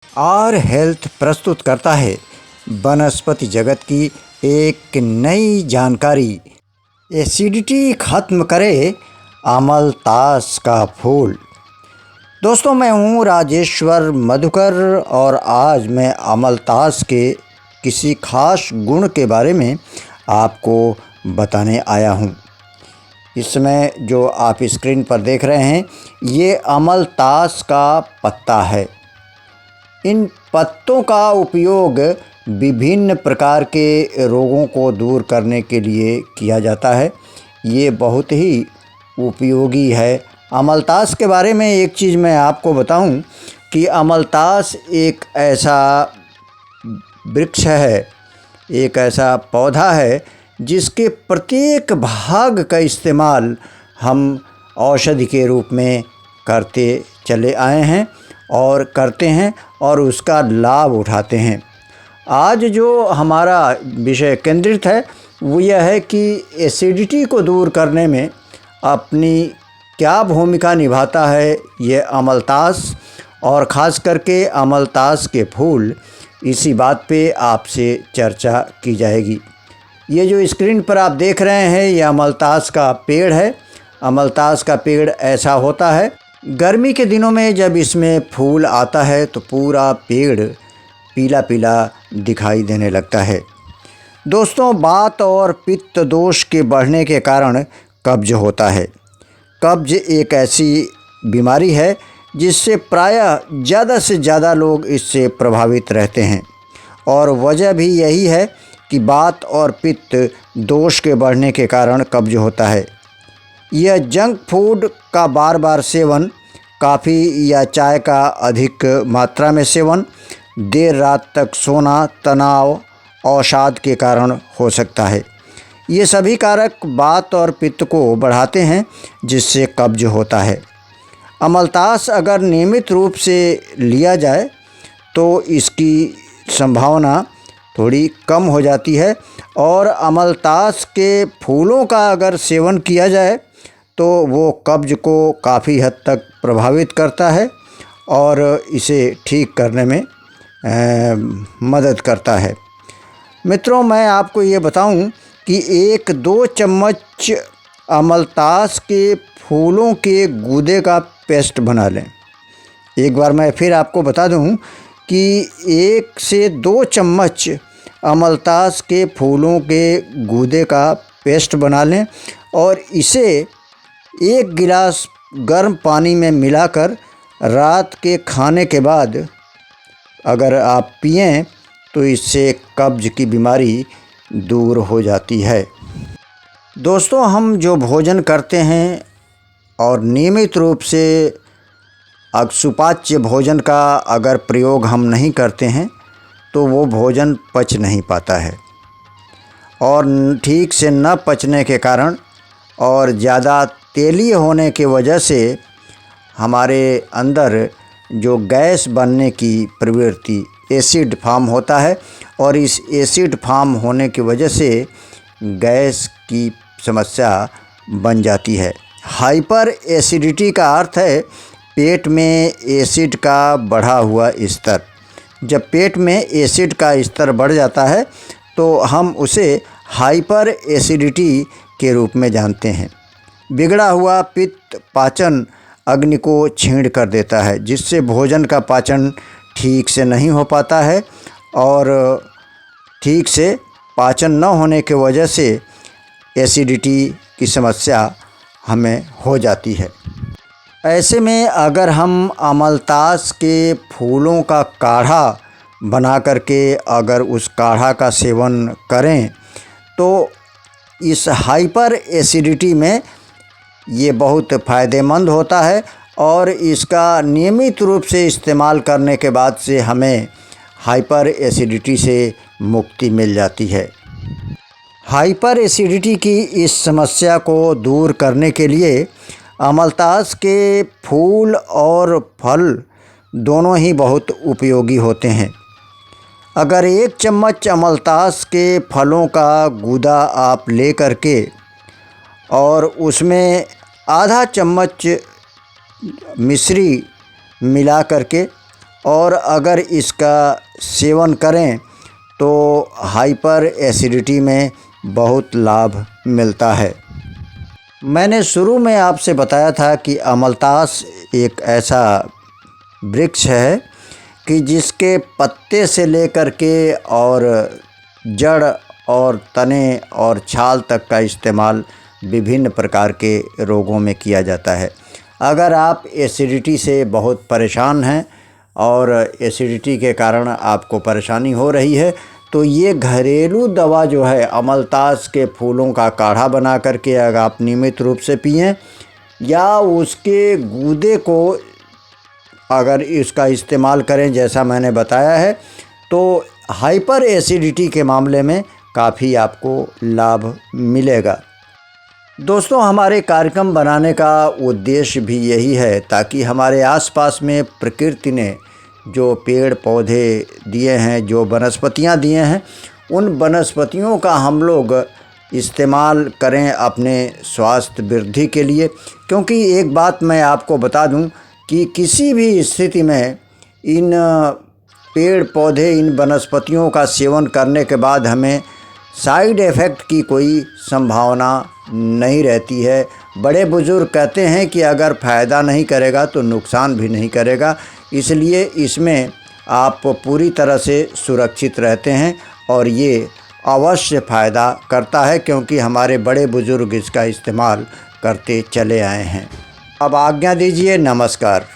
और हेल्थ प्रस्तुत करता है वनस्पति जगत की एक नई जानकारी। एसिडिटी खत्म करे अमलतास का फूल। दोस्तों, मैं हूं राजेश्वर मधुकर और आज मैं अमलतास के किसी खास गुण के बारे में आपको बताने आया हूं। इसमें जो आप स्क्रीन पर देख रहे हैं ये अमलतास का पत्ता है। इन पत्तों का उपयोग विभिन्न प्रकार के रोगों को दूर करने के लिए किया जाता है। ये बहुत ही उपयोगी है। अमलतास के बारे में एक चीज़ मैं आपको बताऊं कि अमलतास एक ऐसा वृक्ष है, एक ऐसा पौधा है जिसके प्रत्येक भाग का इस्तेमाल हम औषधि के रूप में करते चले आए हैं और करते हैं और उसका लाभ उठाते हैं। आज जो हमारा विषय केंद्रित है वो यह है कि एसिडिटी को दूर करने में अपनी क्या भूमिका निभाता है ये अमलतास, और ख़ास करके अमलतास के फूल। इसी बात पे आपसे चर्चा की जाएगी। ये जो स्क्रीन पर आप देख रहे हैं ये अमलतास का पेड़ है। अमलतास का पेड़ ऐसा होता है, गर्मी के दिनों में जब इसमें फूल आता है तो पूरा पेड़ पीला पीला दिखाई देने लगता है। दोस्तों, वात और पित्त दोष के बढ़ने के कारण कब्ज होता है। कब्ज एक ऐसी बीमारी है जिससे प्रायः ज़्यादा से ज़्यादा लोग इससे प्रभावित रहते हैं, और वजह भी यही है कि वात और पित्त दोष के बढ़ने के कारण कब्ज होता है। यह जंक फूड का बार बार सेवन, कॉफ़ी या चाय का अधिक मात्रा में सेवन, देर रात तक सोना, तनाव, अवसाद के कारण हो सकता है। ये सभी कारक वात और पित्त को बढ़ाते हैं जिससे कब्ज होता है। अमलतास अगर नियमित रूप से लिया जाए तो इसकी संभावना थोड़ी कम हो जाती है, और अमलतास के फूलों का अगर सेवन किया जाए तो वो कब्ज को काफ़ी हद तक प्रभावित करता है और इसे ठीक करने में मदद करता है। मित्रों, मैं आपको ये बताऊं कि 1-2 चम्मच अमलतास के फूलों के गूदे का पेस्ट बना लें। एक बार मैं फिर आपको बता दूं कि 1 से 2 चम्मच अमलतास के फूलों के गूदे का पेस्ट बना लें और इसे 1 गिलास गर्म पानी में मिलाकर रात के खाने के बाद अगर आप पिएं तो इससे कब्ज की बीमारी दूर हो जाती है। दोस्तों, हम जो भोजन करते हैं और नियमित रूप से सुपाच्य भोजन का अगर प्रयोग हम नहीं करते हैं तो वो भोजन पच नहीं पाता है, और ठीक से न पचने के कारण और ज़्यादा तेलीय होने की वजह से हमारे अंदर जो गैस बनने की प्रवृत्ति, एसिड फार्म होता है, और इस एसिड फार्म होने की वजह से गैस की समस्या बन जाती है। हाइपर एसिडिटी का अर्थ है पेट में एसिड का बढ़ा हुआ स्तर। जब पेट में एसिड का स्तर बढ़ जाता है तो हम उसे हाइपर एसिडिटी के रूप में जानते हैं। बिगड़ा हुआ पित्त पाचन अग्नि को छीण कर देता है, जिससे भोजन का पाचन ठीक से नहीं हो पाता है, और ठीक से पाचन न होने की वजह से एसिडिटी की समस्या हमें हो जाती है। ऐसे में अगर हम अमलतास के फूलों का काढ़ा बना करके अगर उस काढ़ा का सेवन करें तो इस हाइपर एसिडिटी में ये बहुत फ़ायदेमंद होता है, और इसका नियमित रूप से इस्तेमाल करने के बाद से हमें हाइपर एसिडिटी से मुक्ति मिल जाती है। हाइपर एसिडिटी की इस समस्या को दूर करने के लिए अमलतास के फूल और फल दोनों ही बहुत उपयोगी होते हैं। अगर 1 चम्मच अमलतास के फलों का गूदा आप ले करके और उसमें आधा चम्मच मिश्री मिला करके और अगर इसका सेवन करें तो हाइपर एसिडिटी में बहुत लाभ मिलता है। मैंने शुरू में आपसे बताया था कि अमलतास एक ऐसा वृक्ष है कि जिसके पत्ते से लेकर के और जड़ और तने और छाल तक का इस्तेमाल विभिन्न प्रकार के रोगों में किया जाता है। अगर आप एसिडिटी से बहुत परेशान हैं और एसिडिटी के कारण आपको परेशानी हो रही है तो ये घरेलू दवा जो है अमलतास के फूलों का काढ़ा बना करके अगर आप नियमित रूप से पिएं या उसके गूदे को अगर इसका इस्तेमाल करें जैसा मैंने बताया है तो हाइपर एसिडिटी के मामले में काफ़ी आपको लाभ मिलेगा। दोस्तों, हमारे कार्यक्रम बनाने का उद्देश्य भी यही है ताकि हमारे आसपास में प्रकृति ने जो पेड़ पौधे दिए हैं, जो वनस्पतियां दिए हैं, उन वनस्पतियों का हम लोग इस्तेमाल करें अपने स्वास्थ्य वृद्धि के लिए। क्योंकि एक बात मैं आपको बता दूं कि किसी भी स्थिति में इन पेड़ पौधे, इन वनस्पतियों का सेवन करने के बाद हमें साइड इफ़ेक्ट की कोई संभावना नहीं रहती है। बड़े बुज़ुर्ग कहते हैं कि अगर फ़ायदा नहीं करेगा तो नुकसान भी नहीं करेगा, इसलिए इसमें आप पूरी तरह से सुरक्षित रहते हैं और ये अवश्य फ़ायदा करता है क्योंकि हमारे बड़े बुज़ुर्ग इसका इस्तेमाल करते चले आए हैं। अब आज्ञा दीजिए, नमस्कार।